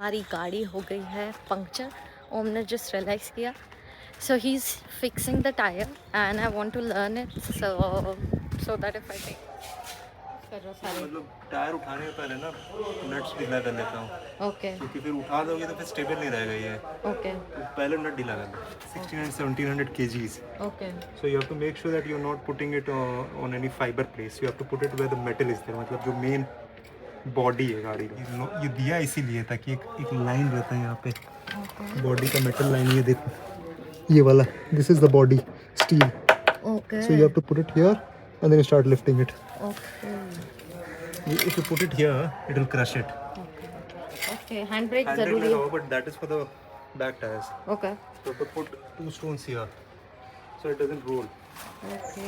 हमारी गाड़ी हो गई है पंक्चर। ओम ने जस्ट रियलाइज़ किया, so he is fixing the tyre and I want to learn it so that if I take करो सारे। मतलब टायर उठाने से पहले ना नट्स ढीला कर लेता हूँ, ओके क्योंकि फिर उठा दोगे तो फिर स्टेबल नहीं रहेगा ये। ओके तो पहले नट ढीला कर लो। 1600 to 1700 kgs. Okay So you have to make sure that you're not putting it on any fiber place. You have to put it where the metal is there. मतलब जो मेन बॉडी है गाड़ी का। ये दिया इसीलिए ताकि एक लाइन रहता है यहाँ पे बॉडी का, मेटल लाइन। ये देखो, ये वाला, this is the body steel. Okay So you have to put it here and then you start lifting it. Okay If you put it here, it will crush it. Okay hand brake Handbrake ज़रूरी है। लगाओ, but that is for the back tires. Okay So to put 2 stones here, so it doesn't roll. Okay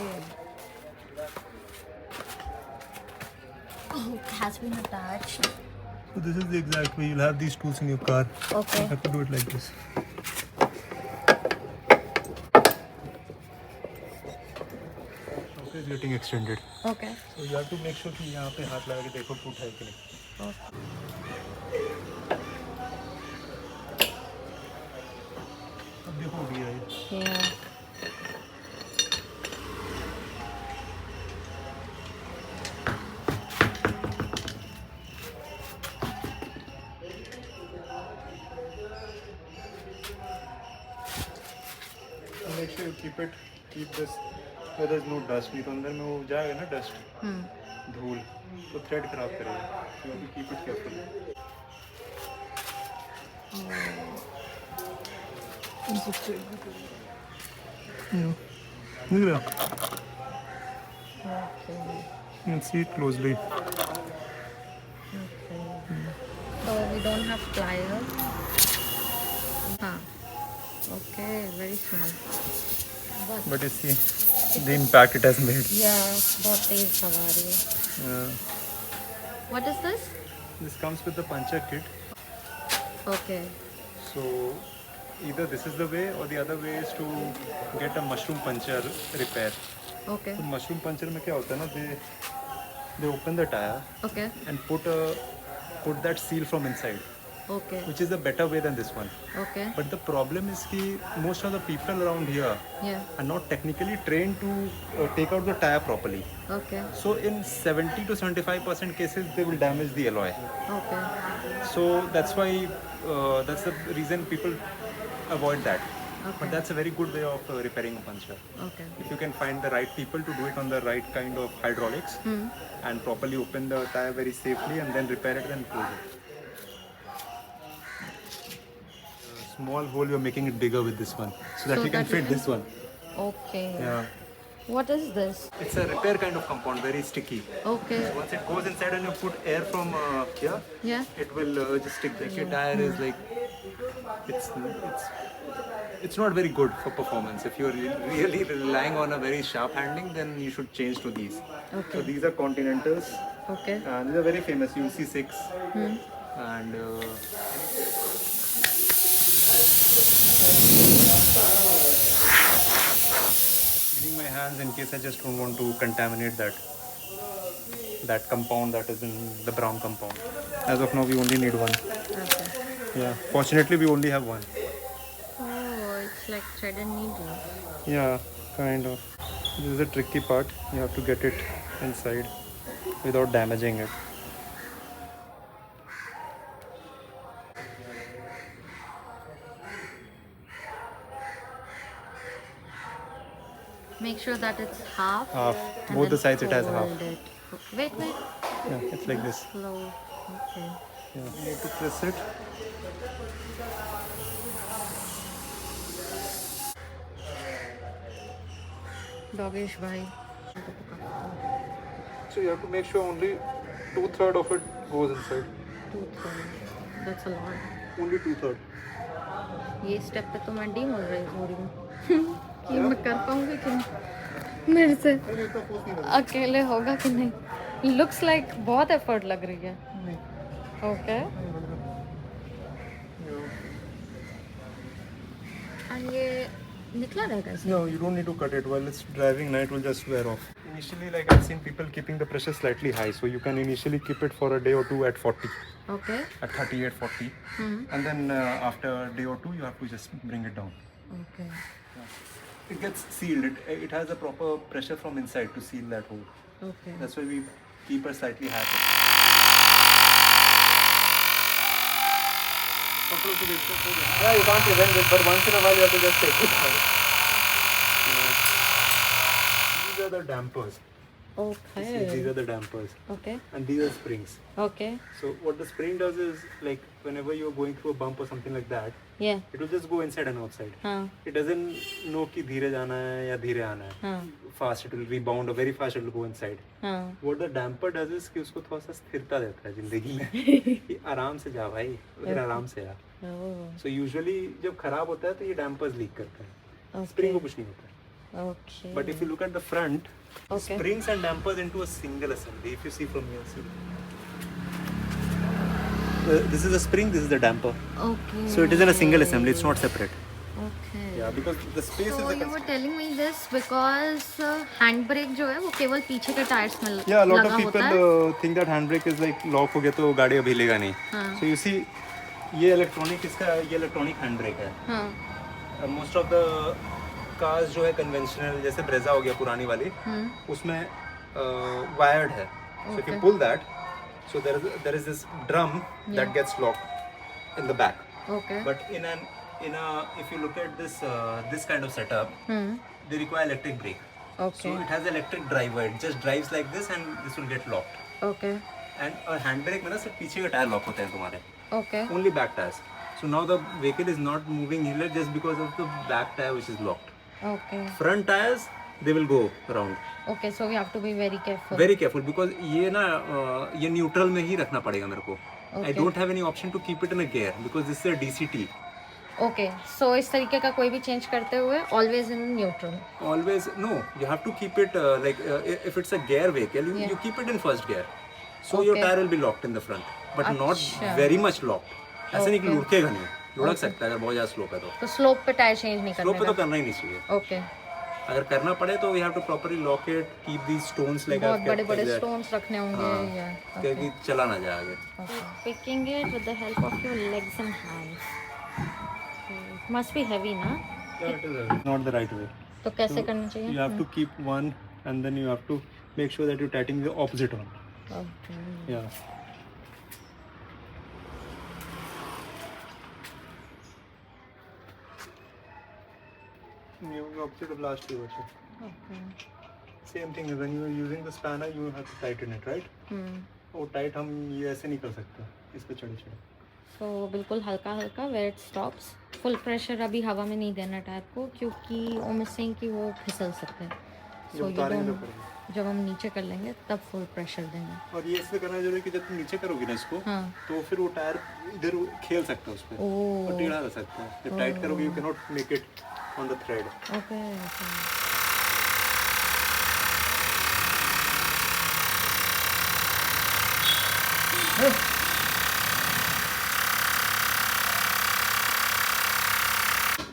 Oh, it has been attached. So this is the exact way you'll have these tools in your car. Okay. You have to do it like this. Okay, it's getting extended. Okay. So you have to make sure कि यहाँ पे हाथ लगा के देखो टूट है कि नहीं। अब देखो हो गया ये। Yeah. Make sure you keep this where there's no dust. नहीं तो अंदर में वो जाएगा ना डस्ट, धूल, तो थ्रेड खराब करेगा। You have to keep it careful. Look at that. Okay. You can see it closely. Okay. So we don't have pliers. हाँ. Okay, very small. But you see the impact it has made. Yeah, बहुत तेज हवा आ रही है. What is this? This comes with the puncture kit. Okay. So either this is the way or the other way is to get a mushroom puncture repair. Okay. So mushroom puncture में क्या होता है ना, they open the tire Okay. and put that seal from inside, Okay. which is a better way than this one. Okay. But the problem is कि most of the people around here Yeah. are not technically trained to take out the tire properly. Okay. So in 70 to 75% cases they will damage the alloy. Okay. So that's why that's the reason people avoid that. Okay. But that's a very good way of repairing a puncture. Okay. If you can find the right people to do it on the right kind of hydraulics and properly open the tire very safely and then repair it, then close it. Small hole, you're making it bigger with this one so that So you can that you fit can- this one. Okay. Yeah. What is this? It's a repair kind of compound, very sticky. Okay. Once it goes inside and you put air from here, Yeah. it will just stick. Like your tire is like, it's not very good for performance. If you're really relying on a very sharp handling, then you should change to these. Okay. So these are Continentals, Okay. and these are very famous. UC6, and cleaning my hands in case I just don't want to contaminate that compound that is in the brown compound. As of now, we only need one. Okay. Yeah. Fortunately, we only have one. Oh, it's like thread and needle. Yeah, kind of. This is the tricky part. You have to get it inside without damaging it. Make sure that it's half. Half. and Both the then sides it has half. fold it. Wait. Yeah, it's like this. Slow. Okay. Yeah. You need to press it. Doggish bhai. So you have to make sure only 2/3 of it goes inside. 2/3. That's a lot. Only 2/3. ये step पे तो मैं demoralise हो रही हूँ कि मैं कर पाऊंगी कि नहीं, मेरे से अकेले होगा कि नहीं। लुक्स लाइक बहुत एफर्ट लग रही है। ओके। एंड ये निकला रहेगा इसमें? No, you don't need to cut it. While it's driving, now it will just wear off. Initially, like I've seen people keeping the pressure slightly high, so you can initially keep it for a day or two at 40. Okay. at 38, 40. And then after a day or two, you have to just bring it down. Okay. It gets sealed. It has a proper pressure from inside to seal that hole. Okay. That's why we keep a slightly higher. Yeah, you can't prevent it, but once in a while you have to just take it out. These are the dampers. Okay. These are the dampers. Okay. And these are springs. Okay. So what the spring does is, like, whenever you're going through a bump or something like that, Yeah. it will just go inside and outside. हाँ. It doesn't know कि धीरे जाना है या धीरे आना है. हाँ. Fast it will rebound or very fast it will go inside. हाँ. What the damper does is कि उसको थोड़ा सा स्थिरता देता है जिंदगी में कि आराम से जा भाई, फिर आराम से आ. Oh. So usually जब खराब होता है तो ये dampers leak करते हैं. Okay. Spring को कुछ नहीं होता है. Okay. But if you look at the front, Okay. springs and dampers into a single assembly. If you see from here, see. This is a spring, this is the damper. Okay. So it is in a single assembly, it's not separate. Okay. Yeah, because the space So is a you were telling me this because handbrake जो है वो केवल पीछे के tyres में Yeah, a lot लगा of होता है. people think that handbrake is like lock हो गया तो गाड़ी अब हिलेगा नहीं. हाँ. So you see, ये electronic इसका ये electronic handbrake है. हाँ. Most of the cars जो है conventional जैसे ब्रेजा हो गया पुरानी वाली, उसमें wired है. So if you pull that, so there is this drum that gets locked in the back. Okay. But if you look at this kind of setup, they require electric brake. Okay. So it has electric driver. It just drives like this and this will get locked. Okay. And a handbrake में ना सिर्फ पीछे का tyre lock होते हैं तुम्हारे. Okay. Only back tires. So now the vehicle is not moving here just because of the back tire which is locked. Okay. Front tires they will go around. Okay. So we have to be very careful. Very careful because ये ना ये neutral में ही रखना पड़ेगा मेरे को. Okay. I don't have any option to keep it in a gear because this is a DCT. Okay. So इस तरीके का कोई भी चेंज करते हुए always in neutral. Always no. You have to keep it if it's a gear vehicle, you keep it in first gear. So your tire will be locked in the front, but not very much locked. ऐसे नहीं कि लुढ़केगा नहीं. लुढ़क सकता है अगर बहुत ज़्यादा स्लोप है तो. तो स्लोप पे टायर चेंज नहीं करना. स्लोप पे तो करना ही नहीं चाहिए. Okay. अगर करना पड़े तो you have to properly lock it, keep these stones like बहुत बड़े-बड़े stones रखने होंगे या. ताकि चला ना जाए आगे. Okay. Picking it with the help of your legs and hands. Must be heavy ना? Not the right way. तो कैसे करना चाहिए? You have to keep one and then you have to make sure that you're tightening the opposite one. Okay. Yeah. Opposite of last year also. Okay. Same thing when you are using the spanner, you have to tighten it, right? वो tight हम ये ऐसे नहीं कर सकते इस पे चढ़े चढ़े. So बिल्कुल हल्का हल्का where it stops. Full pressure अभी हवा में नहीं देना टायर को क्योंकि वो मिसिंग कि वो फिसल सकते हैं. So you don't, जब हम नीचे कर लेंगे तब फुल प्रेशर देंगे. और ये इसलिए करना जरूरी है कि जब तुम नीचे करोगे ना इसको, तो फिर वो टायर इधर खेल सकता है उस पे और टेढ़ा रह सकता है. जब टाइट करोगे you cannot make it on the thread. Okay.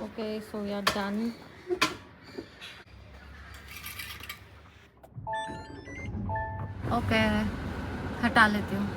Okay, so we are done. Okay, हटा लेती हूँ.